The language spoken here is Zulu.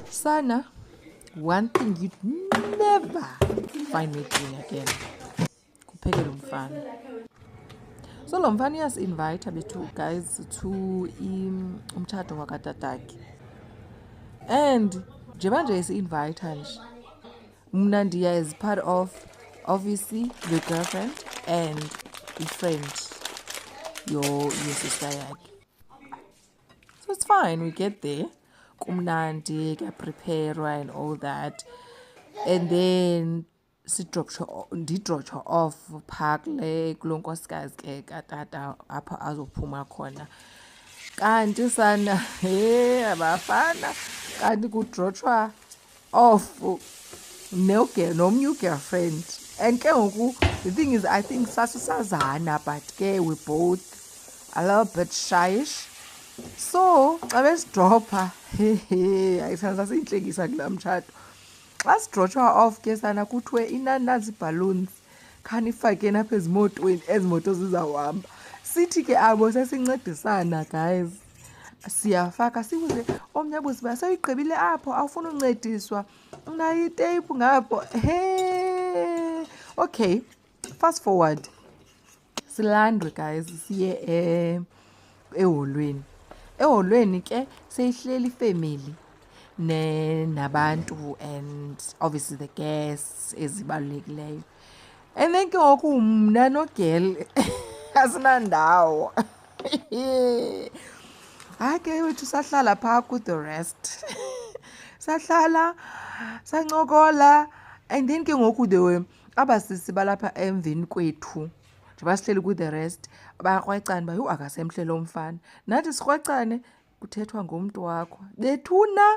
Sana, one thing you'd never find me doing again. Kuphekela umfana. So lo mfana iyasi-invite bethu guys to umtshato wakatatakhe. And njengoba nje isi-invite nje, mna ndiya as part of obviously the girlfriend and the friend your sister yakhe. So it's fine, we get there. Kumnandi, kuyapreparwa and all that. And then ndidrotsha off phaa kulo nkosikazi ke katata apho azophuma khona. Kanti sana abafana kanti kudrotshwa off nomnye ugirlfriend. And ke ngoku the thing is I think sasisazana but ke we both a little bit shyish. So xa besidropha sasiyintlekisa kulaa mtshato. Xa sidrotshwa off ke sana kuthiwe inani nazi balloons khanifake napha ezimotweni, ezi moto zizawuhamba. Sithi ke abo sesincedisana guys, siyafaka sibuze omnye abuze uba sewuyigqibile apho awufuna uncediswa, unayo iteyiphu ngapho. Okay, fast forward, silandwe guys siye eholweni. Eholweni ke seyihleli ifamily nabantu and obviously the guests ezibalulekileyo. And then ke ngoku mna nogel asinandawo. Hayi ke wethu sahlala phaa ku-the rest. Sahlala, sancokola, and then ke ngoku abasisi balapha emveni kwethu njengoba sihleli ku-the rest bayakrwecana uba yhu akasemhle lo mfana. Nathi sikrwecane kuthethwa ngomntu wakho. Bethuna